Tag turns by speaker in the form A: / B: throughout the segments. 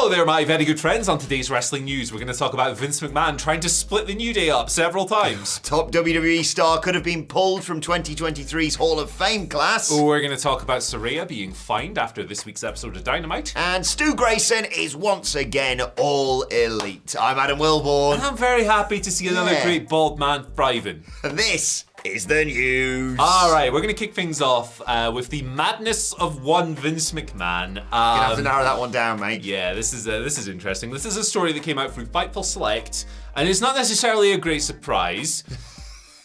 A: Hello there, my very good friends. On today's wrestling news, we're going to talk about Vince McMahon trying to split the New Day up several times.
B: Top WWE star could have been pulled from 2023's Hall of Fame class.
A: We're going to talk about Saraya being fined after this week's episode of Dynamite.
B: And Stu Grayson is once again all elite. I'm Adam Wilborn.
A: And I'm very happy to see another great bald man thriving.
B: And this is the news.
A: Alright, we're going to kick things off with the madness of one Vince McMahon.
B: You're going to have to narrow that one down, mate.
A: Yeah, this is interesting. This is a story that came out through Fightful Select, and it's not necessarily a great surprise,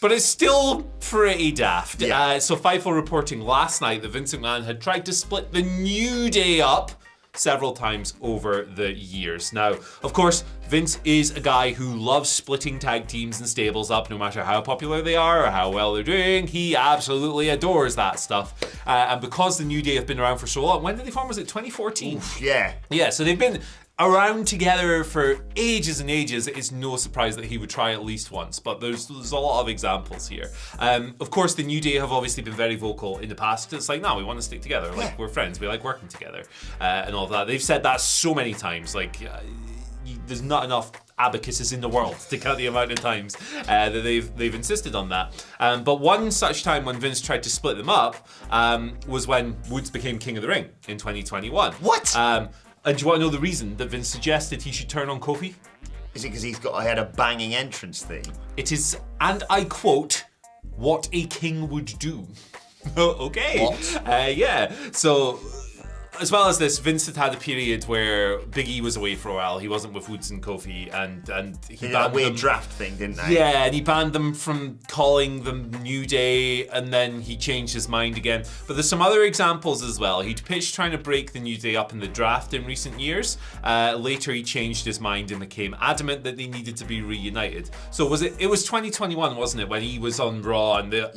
A: but it's still pretty daft.
B: Yeah.
A: So Fightful reporting last night that Vince McMahon had tried to split the New Day up several times over the years. Now, of course, Vince is a guy who loves splitting tag teams and stables up no matter how popular they are or how well they're doing. He absolutely adores that stuff. And because the New Day have been around for so long, when did they form? Was it 2014?
B: Oof, yeah.
A: Yeah, so they've been around together for ages and ages. It's no surprise that he would try at least once, but there's a lot of examples here. Of course, the New Day have obviously been very vocal in the past. It's like, no, we want to stick together. Like, we're friends. We like working together and all of that. They've said that so many times. Like, there's not enough abacuses in the world to count the amount of times that they've insisted on that. But one such time when Vince tried to split them up was when Woods became King of the Ring in 2021.
B: What?
A: And do you want to know the reason that Vince suggested he should turn on Kofi?
B: Is it because he had a banging entrance theme?
A: It is, and I quote, what a king would do. Okay.
B: What?
A: Yeah. So, as well as this, Vince had a period where Big E was away for a while. He wasn't with Woods and Kofi, and he
B: They did
A: banned
B: that weird
A: them.
B: draft thing, didn't they?
A: Yeah, and he banned them from calling them New Day, and then he changed his mind again. But there's some other examples as well. He'd pitched trying to break the New Day up in the draft in recent years. Later, he changed his mind and became adamant that they needed to be reunited. So it was 2021, wasn't it, when he was on Raw and the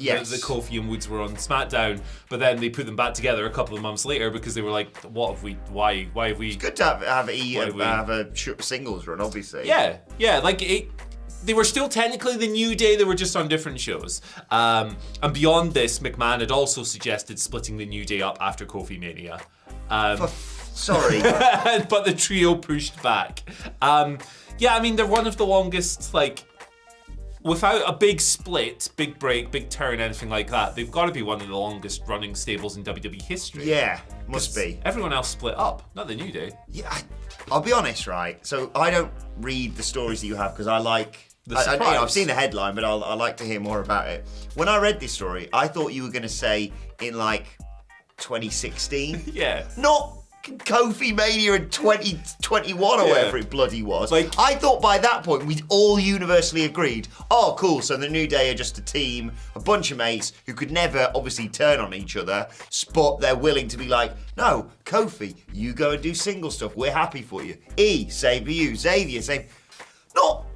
A: Kofi and Woods were on SmackDown, but then they put them back together a couple of months later because they were like, what have we, why have we...
B: It's good to have a singles run, obviously.
A: Yeah, like they were still technically the New Day, they were just on different shows. And beyond this, McMahon had also suggested splitting the New Day up after Kofi Mania.
B: Sorry.
A: But the trio pushed back. Yeah, I mean, they're one of the longest, like, without a big split, big break, big turn, anything like that, they've got to be one of the longest running stables in WWE history.
B: Yeah, must be.
A: Everyone else split up, not the New Day.
B: Yeah, I'll be honest, right? So I don't read the stories that you have because I like... I've seen the headline, but I like to hear more about it. When I read this story, I thought you were going to say in like 2016.
A: Yeah.
B: Not Kofi Mania in 2021 or whatever it bloody was.
A: Like,
B: I thought by that point we'd all universally agreed, oh cool, so the New Day are just a team, a bunch of mates who could never obviously turn on each other, but they're willing to be like, no, Kofi, you go and do single stuff, we're happy for you. Same for you. Xavier, same. Not...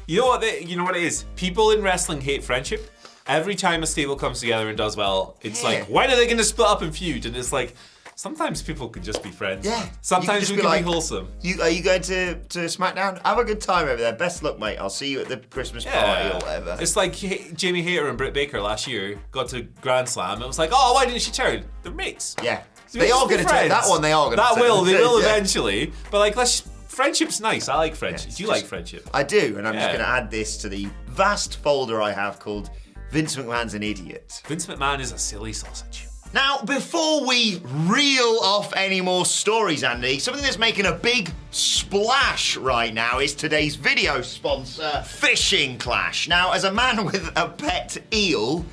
A: You know what it is? People in wrestling hate friendship. Every time a stable comes together and does well, it's like, when are they going to split up and feud? And it's like, sometimes people could just be friends.
B: Yeah.
A: Sometimes we can be wholesome.
B: Are you going to SmackDown? Have a good time over there. Best luck, mate. I'll see you at the Christmas party or whatever.
A: It's like Jamie Hayter and Britt Baker last year got to Grand Slam. It was like, oh, why didn't she turn? They're mates.
B: Yeah.
A: So
B: They are going to turn. That one they are going to turn.
A: They will eventually. But like, friendship's nice. I like friendship. Do you like friendship?
B: I do, and I'm just going to add this to the vast folder I have called Vince McMahon's an Idiot.
A: Vince McMahon is a silly sausage.
B: Now, before we reel off any more stories, Andy, something that's making a big splash right now is today's video sponsor, Fishing Clash. Now, as a man with a pet eel,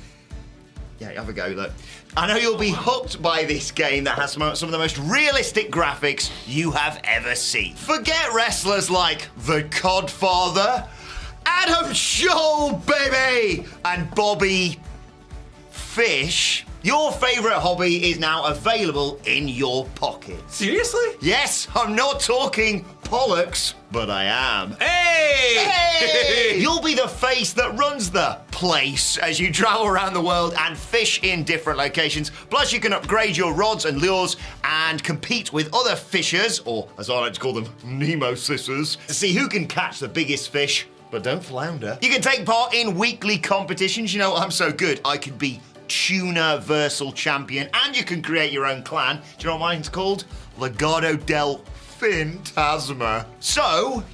B: yeah, have a go, look. I know you'll be hooked by this game that has some of the most realistic graphics you have ever seen. Forget wrestlers like The Codfather, Adam Scholl, baby, and Bobby Fish. Your favourite hobby is now available in your pocket.
A: Seriously?
B: Yes, I'm not talking Pollux, but I am.
A: Hey!
B: You'll be the face that runs the place as you travel around the world and fish in different locations. Plus, you can upgrade your rods and lures and compete with other fishers, or as I like to call them, Nemo sisters, to see who can catch the biggest fish, but don't flounder. You can take part in weekly competitions. You know, I'm so good, I could be Tuna-versal champion, and you can create your own clan. Do you know what mine's called? Legado del Phantasma. So,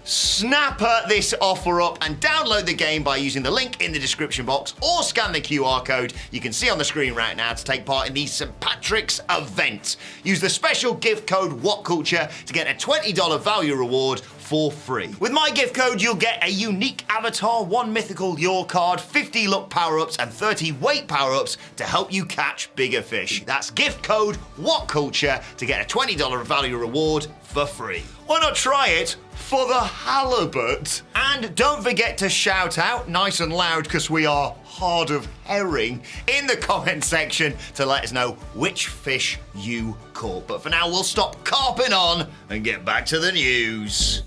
B: snap this offer up and download the game by using the link in the description box or scan the QR code you can see on the screen right now to take part in the St. Patrick's event. Use the special gift code WhatCulture to get a $20 value reward for free. With my gift code, you'll get a unique avatar, 1 mythical lure card, 50 luck power-ups, and 30 weight power-ups to help you catch bigger fish. That's gift code WhatCulture to get a $20 value reward for free. Why not try it for the halibut? And don't forget to shout out nice and loud, because we are hard of herring, in the comment section to let us know which fish you caught. But for now, we'll stop carping on and get back to the news.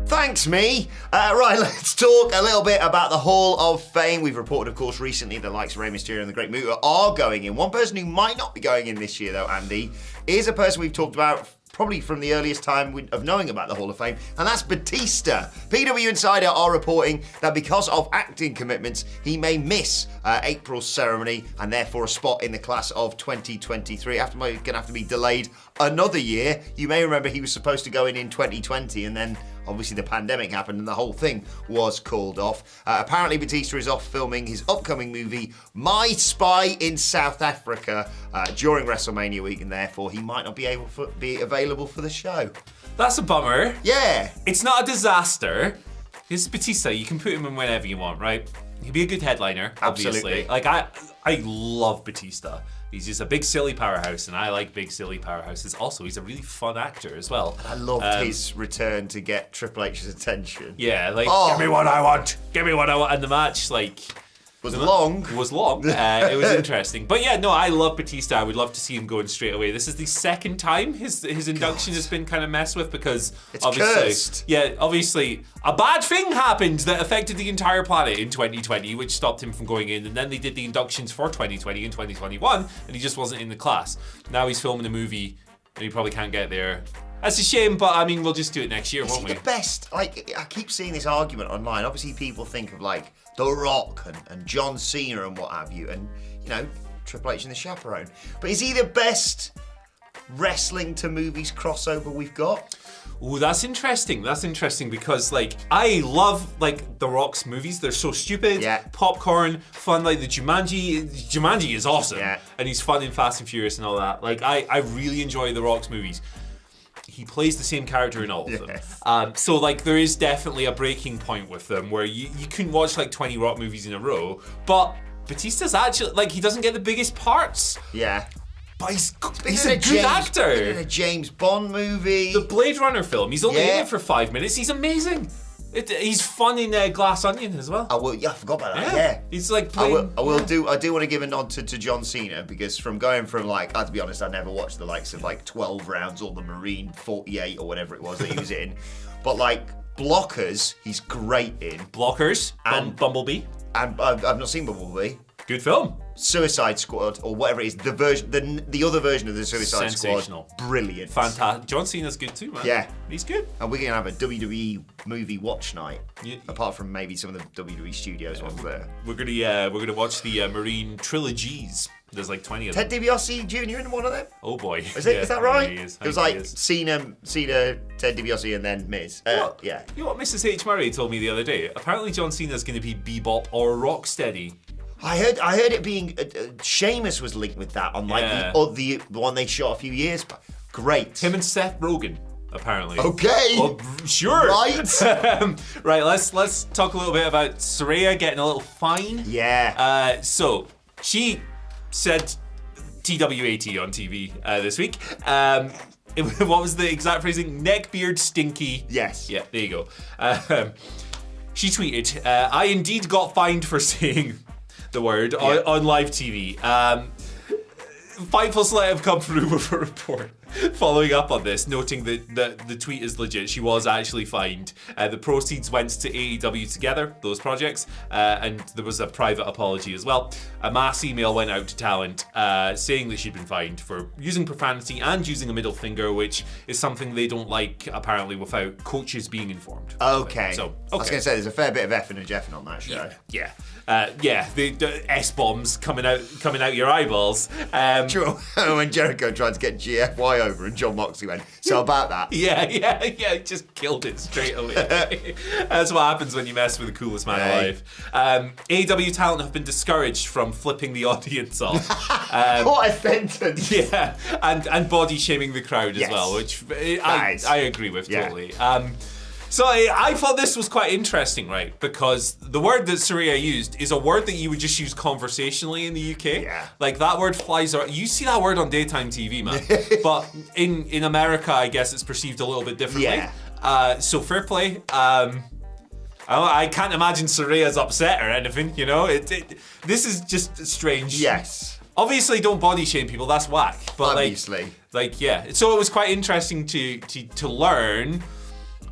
B: Thanks, me. Right, let's talk a little bit about the Hall of Fame. We've reported, of course, recently the likes of Rey Mysterio and the Great Muta are going in. One person who might not be going in this year, though, Andy, is a person we've talked about probably from the earliest time of knowing about the Hall of Fame, and that's Batista. PW Insider are reporting that because of acting commitments, he may miss April's ceremony and therefore a spot in the class of 2023. Going to have to be delayed another year. You may remember he was supposed to go in 2020, and then obviously the pandemic happened and the whole thing was called off. Apparently Batista is off filming his upcoming movie, My Spy in South Africa, during WrestleMania week, and therefore he might not be able to be available for the show.
A: That's a bummer.
B: Yeah.
A: It's not a disaster. It's Batista. You can put him in whenever you want, right? He'd be a good headliner, obviously.
B: Absolutely.
A: Like, I love Batista. He's just a big silly powerhouse, and I like big silly powerhouses. Also, he's a really fun actor as well.
B: I loved his return to get Triple H's attention.
A: Yeah, like, give me what I want. Give me what I want. And the match, like...
B: Was long.
A: It was long. It was interesting. But yeah, no, I love Batista. I would love to see him going straight away. This is the second time his induction has been kind of messed with, because
B: it's
A: obviously,
B: cursed.
A: Yeah, obviously a bad thing happened that affected the entire planet in 2020, which stopped him from going in. And then they did the inductions for 2020 and 2021, and he just wasn't in the class. Now he's filming a movie, and he probably can't get there. That's a shame, but I mean, we'll just do it next year, won't we?
B: The best, like, I keep seeing this argument online. Obviously, people think of, like, The Rock and John Cena and what have you, and, you know, Triple H and the Chaperone. But is he the best wrestling to movies crossover we've got?
A: Ooh, that's interesting. That's interesting because, like, I love, like, The Rock's movies. They're so stupid, popcorn, fun. Like, the Jumanji is awesome. Yeah. And he's fun in Fast and Furious and all that. Like, I really enjoy The Rock's movies. He plays the same character in all of them. So, like, there is definitely a breaking point with them where you couldn't watch, like, 20 Rock movies in a row. But Batista's actually, like, he doesn't get the biggest parts.
B: Yeah.
A: But he's a good actor.
B: He's in a James Bond movie.
A: The Blade Runner film. He's only in it for 5 minutes. He's amazing. He's fun in Glass Onion as well.
B: I forgot about that. Yeah.
A: He's like playing,
B: I do want to give a nod to John Cena, because from going from, like, to be honest, I never watched the likes of, like, 12 Rounds or the Marine 48 or whatever it was that he was in. But, like, Blockers, he's great in.
A: Blockers and Bumblebee.
B: And I've not seen Bumblebee.
A: Good film.
B: Suicide Squad, or whatever it is, the other version of the Suicide
A: Sensational.
B: Squad. Brilliant.
A: Fantastic. John Cena's good too, man.
B: Yeah.
A: He's good.
B: And we're going to have a WWE movie watch night, apart from maybe some of the WWE Studios ones there.
A: We're gonna watch the Marine trilogies. There's like 20 of them.
B: Ted DiBiase Jr. in one of them?
A: Oh boy.
B: Is that right?
A: Yeah, he is.
B: It was like Cena, Ted DiBiase, and then Miz. Yeah.
A: You know what Mrs. H. Murray told me the other day? Apparently John Cena's going to be Bebop or Rocksteady.
B: I heard it being Sheamus was linked with that on like the one they shot a few years back. Great.
A: Him and Seth Rogen, apparently.
B: Okay.
A: Well, sure.
B: Right.
A: Right. Let's talk a little bit about Saraya getting a little fine.
B: Yeah.
A: So she said TWAT on TV this week. What was the exact phrasing? Neckbeard stinky.
B: Yes.
A: Yeah. There you go. She tweeted, "I indeed got fined for saying." The word on live TV. Fightful Select have come through with a report. Following up on this, noting that the tweet is legit, she was actually fined. The proceeds went to AEW Together, those projects, and there was a private apology as well. A mass email went out to talent saying that she'd been fined for using profanity and using a middle finger, which is something they don't like, apparently, without coaches being informed.
B: Okay.
A: So,
B: I was going to say, there's a fair bit of effing and jeffing on that show.
A: Yeah. The S-bombs coming out your eyeballs.
B: True. When Jericho tried to get GFY over and John Moxley went, so about that.
A: Yeah, just killed it straight away. That's what happens when you mess with the coolest man alive. AEW talent have been discouraged from flipping the audience off.
B: What a sentence.
A: Yeah, and body shaming the crowd as well, which I agree with totally. So I thought this was quite interesting, right? Because the word that Saraya used is a word that you would just use conversationally in the UK.
B: Yeah.
A: Like that word flies around. You see that word on daytime TV, man. But in America, I guess it's perceived a little bit differently.
B: Yeah.
A: So fair play. I can't imagine Saraya's upset or anything, you know? This is just strange.
B: Yes.
A: Obviously, don't body shame people. That's whack. But
B: obviously.
A: Yeah. So it was quite interesting to learn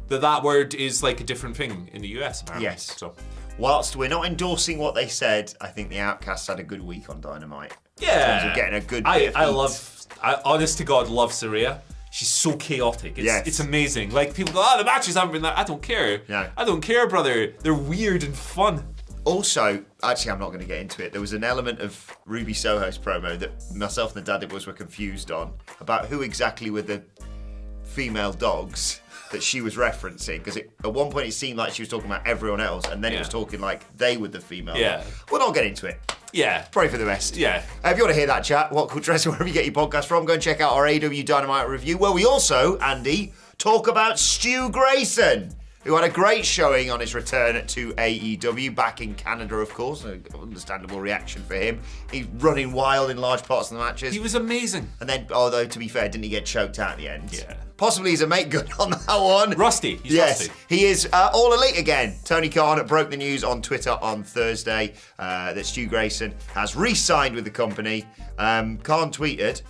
A: that word is like a different thing in the US, apparently.
B: Yes.
A: So,
B: whilst we're not endorsing what they said, I think the Outcasts had a good week on Dynamite.
A: Yeah.
B: In terms of getting a good bit of
A: I honest to God love Saraya. She's so chaotic. It's amazing. Like people go, the matches haven't been that. I don't care.
B: No.
A: I don't care, brother. They're weird and fun.
B: Also, actually, I'm not going to get into it. There was an element of Ruby Soho's promo that myself and the Daddy Boys were confused on about who exactly were the female dogs that she was referencing, because at one point it seemed like she was talking about everyone else, and then it was talking like they were the female.
A: Yeah.
B: We'll not get into it.
A: Yeah.
B: Pray for the best.
A: Yeah.
B: If you want to hear that chat, WhatCulture, wherever you get your podcast from, go and check out our AEW Dynamite review, where we also, Andy, talk about Stu Grayson, who had a great showing on his return to AEW, back in Canada, of course. An understandable reaction for him. He's running wild in large parts of the matches.
A: He was amazing.
B: And then, although to be fair, didn't he get choked out at the end?
A: Yeah.
B: Possibly he's a make good on that one.
A: Rusty. He's rusty.
B: He is all elite again. Tony Khan broke the news on Twitter on Thursday that Stu Grayson has re-signed with the company. Khan tweeted,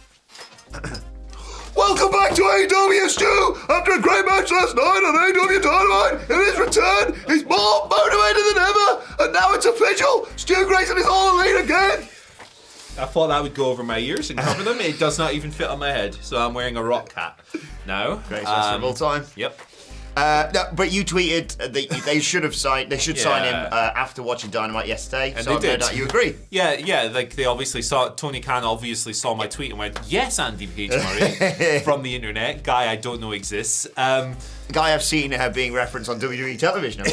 B: "Welcome back to AEW, Stu! After a great match last night on AEW Dynamite, in his return, he's more motivated than ever, and now it's official! Stu Grayson is all elite again!"
A: I thought that would go over my ears and cover them. It does not even fit on my head, so I'm wearing a rock hat now.
B: Greatest wrestler of all time.
A: Yep.
B: No, but you tweeted that they should have signed. They should sign him after watching Dynamite yesterday.
A: And
B: so
A: they did.
B: No doubt you agree.
A: Yeah. Like they obviously saw. Tony Khan obviously saw my tweet and went, "Yes, Andy Page Murray," from the internet. Guy I don't know exists.
B: The guy I've seen being referenced on WWE television.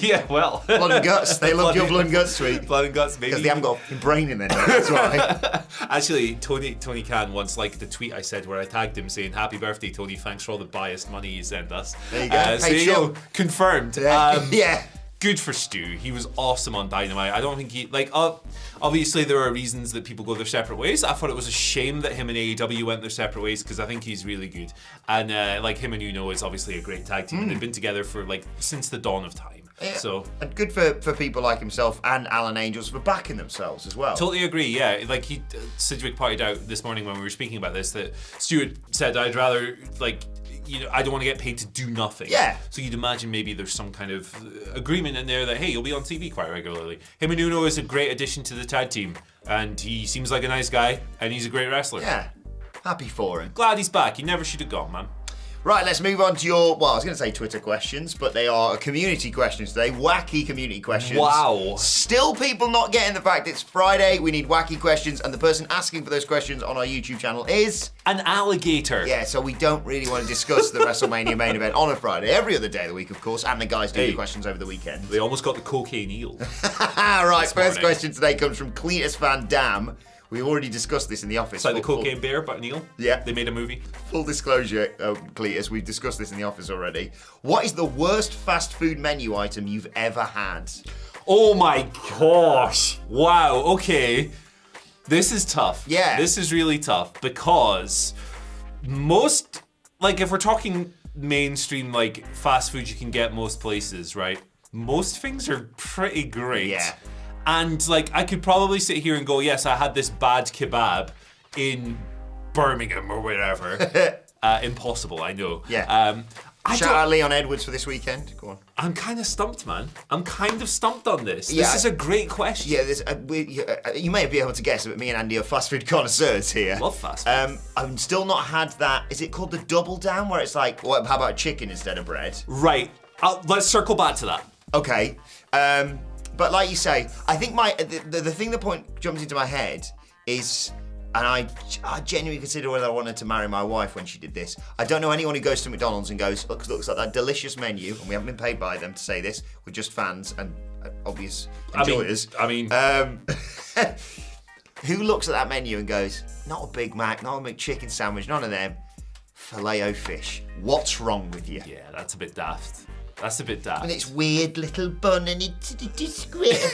A: Yeah, well,
B: Blood and Guts. They love your Blood and Guts tweet.
A: Blood and Guts, maybe.
B: Because they haven't got a brain in there. That's why.
A: Actually, Tony Khan once liked the tweet I said where I tagged him saying, "Happy birthday, Tony! Thanks for all the biased money you sent us."
B: There you go.
A: So there you go. Confirmed.
B: Yeah.
A: Good for Stu. He was awesome on Dynamite. I don't think he obviously there are reasons that people go their separate ways. I thought it was a shame that him and AEW went their separate ways, because I think he's really good. And him and Uno is obviously a great tag team. And they've been together for since the dawn of time.
B: Yeah.
A: So
B: and good for people like himself and Alan Angels for backing themselves as well.
A: Totally agree. Yeah, Sidgwick pointed out this morning when we were speaking about this that Stuart said, "I'd rather I don't want to get paid to do nothing."
B: Yeah.
A: So you'd imagine maybe there's some kind of agreement in there that, hey, you'll be on TV quite regularly. Him and Uno is a great addition to the tag team, and he seems like a nice guy, and he's a great wrestler.
B: Yeah. Happy for him.
A: Glad he's back. He never should have gone, man.
B: Right, let's move on to your, I was going to say Twitter questions, but they are community questions today. Wacky community questions.
A: Wow.
B: Still people not getting the fact it's Friday. We need wacky questions, and the person asking for those questions on our YouTube channel is...
A: an alligator.
B: Yeah, so we don't really want to discuss the WrestleMania main event on a Friday. Every other day of the week, of course, and the guys do the questions over the weekend.
A: They almost got the cocaine eel.
B: Right, first question today comes from Cletus Van Dam. We've already discussed this in the office.
A: It's like the cocaine bear, but an eel.
B: Yeah.
A: They made a movie.
B: Full disclosure, Cletus, we've discussed this in the office already. What is the worst fast food menu item you've ever had?
A: Oh my gosh. Wow, okay. This is tough.
B: Yeah.
A: This is really tough because most, if we're talking mainstream, fast food you can get most places, right? Most things are pretty great.
B: Yeah.
A: And I could probably sit here and go, yes, I had this bad kebab in Birmingham or wherever. Impossible, I know.
B: Yeah. Shout out Leon Edwards for this weekend. Go on.
A: I'm kind of stumped, man. I'm kind of stumped on this.
B: Yeah,
A: this is a great question.
B: Yeah, you may be able to guess, but me and Andy are fast food connoisseurs here.
A: Love fast food.
B: I've still not had that. Is it called the double down, where it's like, how about chicken instead of bread?
A: Right. Let's circle back to that.
B: Okay. But like you say, I think the thing that jumped into my head is, and I genuinely consider whether I wanted to marry my wife when she did this. I don't know anyone who goes to McDonald's and goes, looks like that delicious menu, and we haven't been paid by them to say this. We're just fans and obvious enjoyers. Who looks at that menu and goes, not a Big Mac, not a McChicken sandwich, none of them. Filet-O-Fish. What's wrong with you?
A: Yeah, that's a bit daft. That's a bit daft.
B: And it's weird little bun and it's square.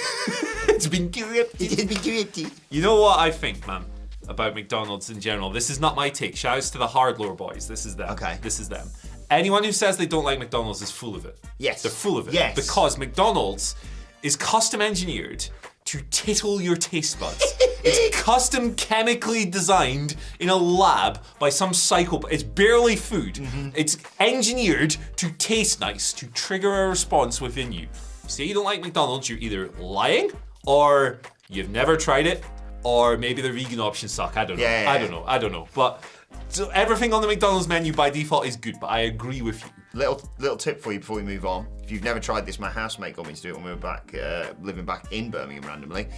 A: It's been corrupted.
B: It has been corrupted.
A: You know what I think, man, about McDonald's in general? This is not my take. Shouts to the hardlore boys. This is them.
B: Okay.
A: This is them. Anyone who says they don't like McDonald's is full of it.
B: Yes.
A: They're full of it.
B: Yes.
A: Because McDonald's is custom engineered to tittle your taste buds. It's custom chemically designed in a lab by some psychopath. It's barely food. Mm-hmm. It's engineered to taste nice, to trigger a response within you. Say you don't like McDonald's, you're either lying or you've never tried it, or maybe the vegan options suck. I don't know.
B: Yeah.
A: I don't know. But so everything on the McDonald's menu by default is good, but I agree with you.
B: Little tip for you before we move on. If you've never tried this, my housemate got me to do it when we were back living back in Birmingham randomly.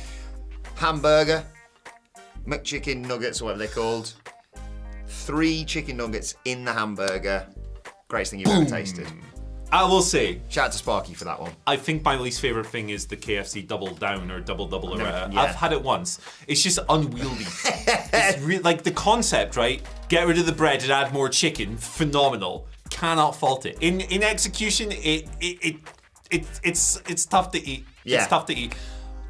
B: Hamburger, McChicken nuggets, or whatever they're called. 3 chicken nuggets in the hamburger. Greatest thing you've ever tasted.
A: I will say,
B: shout out to Sparky for that one.
A: I think my least favourite thing is the KFC double down or double or whatever.
B: Yeah.
A: I've had it once. It's just unwieldy. It's like the concept, right? Get rid of the bread and add more chicken. Phenomenal. Cannot fault it. In execution, it's tough to eat.
B: Yeah.
A: It's tough to eat.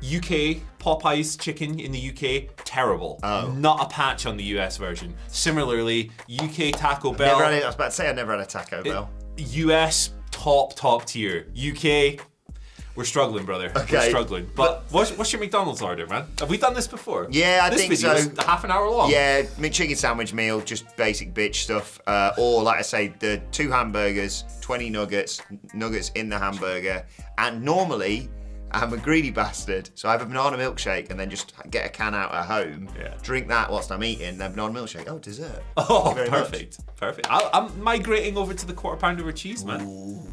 A: UK Popeyes chicken in the UK, terrible.
B: Oh.
A: Not a patch on the US version. Similarly, UK Taco Bell.
B: I was about to say I never had a Taco Bell.
A: US top tier. UK, we're struggling, brother.
B: Okay.
A: We're struggling. But what's your McDonald's order, man? Have we done this before?
B: Yeah, I think so.
A: This video is half an hour long.
B: Yeah, McChicken sandwich meal, just basic bitch stuff. Or like I say, the 2 hamburgers, 20 nuggets in the hamburger. And normally, I'm a greedy bastard, so I have a banana milkshake and then just get a can out at home, drink that whilst I'm eating, then banana milkshake. Oh, dessert.
A: Oh, perfect. I'm migrating over to the quarter pounder with cheese, man.
B: Ooh.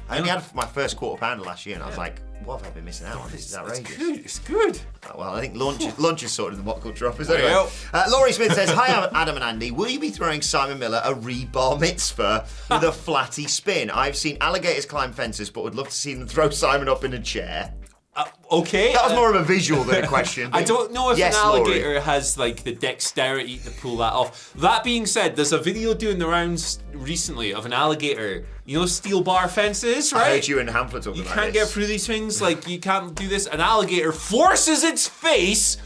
B: I only had my first quarter pounder last year and I was like, what have I been missing out on? This is outrageous.
A: It's good.
B: Well, I think lunch is sorted in the WhatCulture office anyway. Laurie Smith says, hi Adam and Andy, will you be throwing Simon Miller a re-bar mitzvah with a flatty spin? I've seen alligators climb fences, but would love to see them throw Simon up in a chair.
A: Okay.
B: That was more of a visual than a question.
A: I don't know if an alligator
B: Laurie
A: has like the dexterity to pull that off. That being said, there's a video doing the rounds recently of an alligator. You know, steel bar fences, right?
B: I heard you and Hamlet talking about this.
A: You can't get through these things. Like, you can't do this. An alligator forces its face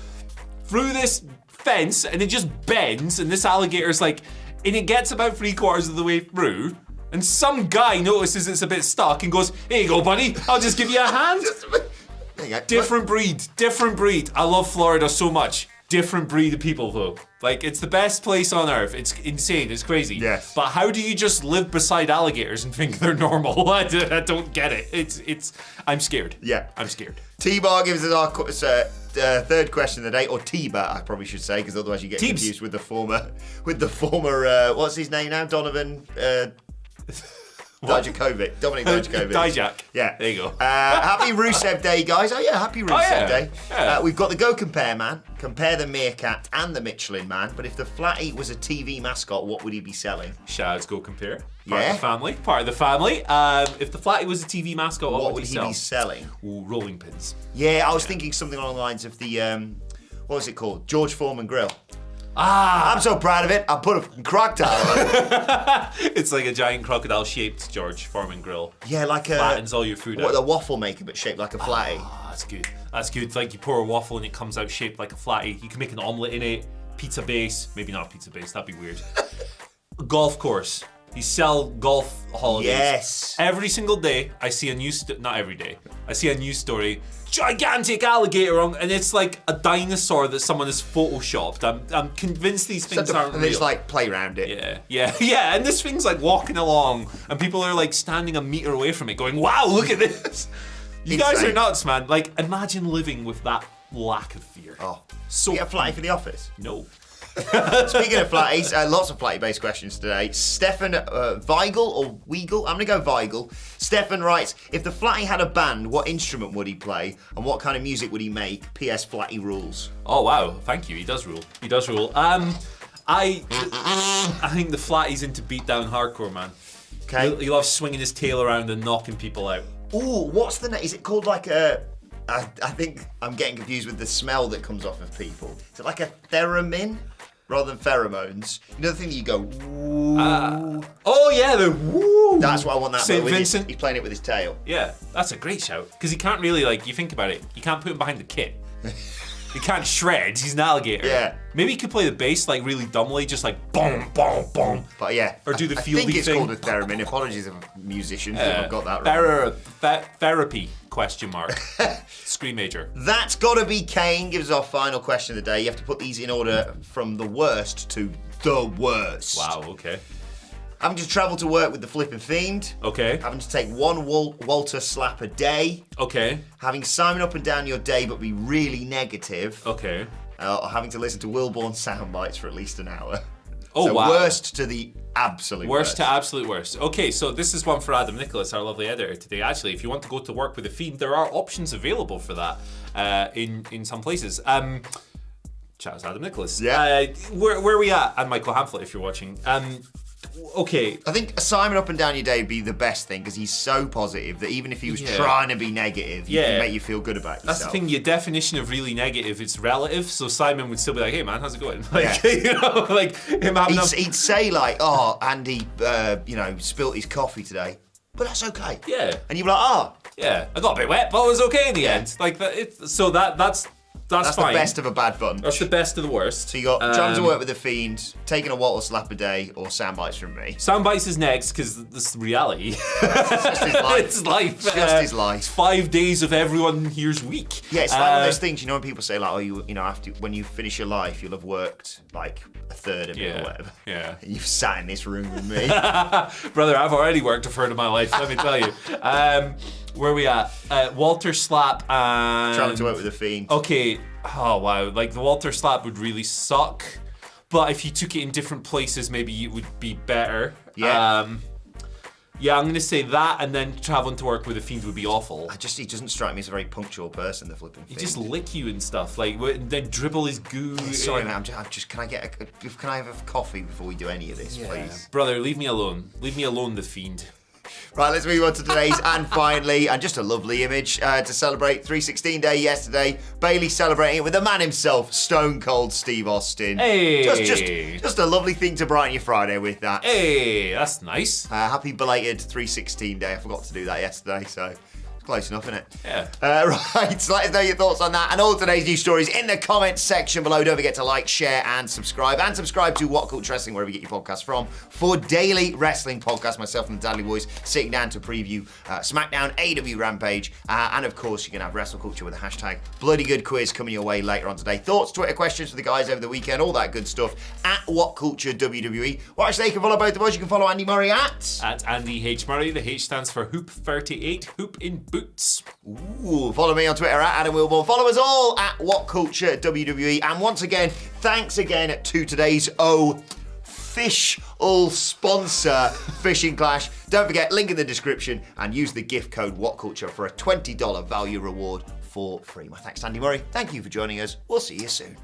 A: through this fence and it just bends. And this alligator's like, and it gets about 3/4 of the way through. And some guy notices it's a bit stuck and goes, here you go, buddy. I'll just give you a hand. Different breed. I love Florida so much. Different breed of people, though. Like, it's the best place on earth. It's insane. It's crazy.
B: Yes.
A: But how do you just live beside alligators and think they're normal? I don't get it. It's. I'm scared.
B: Yeah.
A: I'm scared.
B: T-Bar gives us our third question of the day, or T-Bar, I probably should say, because otherwise you get confused with the former. What's his name now? Donovan. Dominic Dijakovic.
A: Dijak.
B: Yeah.
A: There you go.
B: Happy Rusev Day, guys. Oh, yeah, happy Rusev Day.
A: Yeah.
B: We've got the Go Compare Man. Compare the Meerkat and the Michelin Man. But if the Flatty was a TV mascot, what would he be selling?
A: Shouts, Go Compare.
B: Part
A: of the family. If the Flatty was a TV mascot, what would he
B: be selling?
A: Ooh, rolling pins.
B: Yeah, I was thinking something along the lines of the, what was it called? George Foreman Grill. I'm so proud of it. I put a crocodile on it.
A: It's like a giant crocodile-shaped George Foreman grill.
B: Yeah, like a...
A: Flattens all your food out.
B: A waffle maker, but shaped like a flatty.
A: That's good. That's good. It's like you pour a waffle and it comes out shaped like a flatty. You can make an omelette in it. Pizza base. Maybe not a pizza base. That'd be weird. Golf course. These sell golf holidays.
B: Yes.
A: Every single day, I see a new not every day. I see a news story. Gigantic alligator, and it's like a dinosaur that someone has photoshopped. I'm convinced these things aren't real.
B: And it's like play around it.
A: Yeah. And this thing's like walking along, and people are like standing a meter away from it, going, "Wow, look at this!" You guys are nuts, man. Like, imagine living with that lack of fear.
B: Oh, so you get a flatty for the office?
A: No.
B: Speaking of flatties, lots of flatty-based questions today. Stefan Weigel or Weigel? I'm going to go Weigel. Stefan writes, if the flatty had a band, what instrument would he play? And what kind of music would he make? P.S. Flatty rules.
A: Oh, wow. Thank you. He does rule. I think the flatty's into beatdown hardcore, man.
B: Okay.
A: He loves swinging his tail around and knocking people out.
B: Ooh, what's the name? Is it called like a... I think I'm getting confused with the smell that comes off of people. Is it like a theremin? Rather than pheromones. You know the thing that you go, woo.
A: Oh yeah, the woo.
B: That's what I want that.
A: St. Vincent.
B: He's playing it with his tail.
A: Yeah, that's a great shout. Because he can't really, like, you think about it, you can't put him behind the kit. He can't shred, he's an alligator.
B: Yeah.
A: Maybe he could play the bass, like, really dumbly, just like, boom, boom, boom.
B: But yeah.
A: Or do the fieldy thing.
B: I think it's called a theremin. Apologies of musicians if I've got that wrong.
A: Therapy, question mark. Screen major.
B: That's gotta be Kane. Gives us our final question of the day. You have to put these in order from the worst to the worst.
A: Wow, okay.
B: Having to travel to work with the flipping fiend.
A: Okay.
B: Having to take one Walter slap a day.
A: Okay.
B: Having Simon up and down your day but be really negative.
A: Okay.
B: Or having to listen to Wilborn sound bites for at least an hour.
A: Oh,
B: so
A: wow.
B: Worst to the absolute worst.
A: Worst to absolute worst. Okay, so this is one for Adam Nicholas, our lovely editor today. Actually, if you want to go to work with a fiend, there are options available for that in some places. Chat with Adam Nicholas.
B: Yeah.
A: Where are we at? And Michael Hamflet, if you're watching. Okay.
B: I think Simon up and down your day would be the best thing because he's so positive that even if he was trying to be negative, he can make you feel good about yourself.
A: That's the thing, your definition of really negative, it's relative. So Simon would still be like, hey man, how's it going? Like, you know, like him having
B: he'd say like, oh, Andy, spilt his coffee today. But that's okay.
A: Yeah.
B: And you'd be like, oh.
A: Yeah, I got a bit wet, but it was okay in the end. Like that's fine.
B: The best of a bad bunch.
A: That's the best of the worst.
B: So you got trying to work with the fiend, taking a Walter slap a day, or sound bites from me.
A: Sound bites is next because this is reality.
B: It's just his life.
A: It's life.
B: It's just his life.
A: It's 5 days of everyone here's week.
B: Yeah, it's like one of those things. You know when people say like, oh, you know, after when you finish your life, you'll have worked like a third of it or whatever.
A: Yeah.
B: And you've sat in this room with me,
A: brother. I've already worked a third of my life. Let me tell you. Where are we at? Walter slap and
B: trying to work with the fiend.
A: Okay. Oh wow, like the Walter slap would really suck, but if you took it in different places, maybe it would be better.
B: Yeah.
A: Yeah, I'm gonna say that, and then traveling to work with a fiend would be awful.
B: He doesn't strike me as a very punctual person. The flipping fiend.
A: He just lick you and stuff, like then dribble his goo.
B: Sorry, man. Can I have a coffee before we do any of this, please?
A: Brother, leave me alone. Leave me alone, the fiend.
B: Right, let's move on to today's and finally, and just a lovely image to celebrate 316 Day yesterday. Bailey celebrating it with the man himself, Stone Cold Steve Austin.
A: Hey!
B: Just a lovely thing to brighten your Friday with that.
A: Hey, that's nice.
B: Happy belated 316 Day. I forgot to do that yesterday, so close enough, isn't it?
A: Yeah.
B: Right, so let us know your thoughts on that and all today's news stories in the comments section below. Don't forget to like, share, and subscribe. And subscribe to What Culture Wrestling, wherever you get your podcasts from, for daily wrestling podcasts. Myself and the Dudley Boys sitting down to preview SmackDown, AEW Rampage, and of course, you can have Wrestle Culture with a hashtag Bloody Good quiz coming your way later on today. Thoughts, Twitter questions for the guys over the weekend, all that good stuff at What Culture WWE. Well, actually, you can follow both of us. You can follow Andy Murray at
A: Andy H. Murray. The H stands for Hoop38, Hoop in Boots.
B: Ooh, follow me on Twitter at Adam Wilborn. Follow us all at What Culture WWE. And once again, thanks again to today's official sponsor, Fishing Clash. Don't forget, link in the description and use the gift code WhatCulture for a $20 value reward for free. My thanks to Andy Murray. Thank you for joining us. We'll see you soon.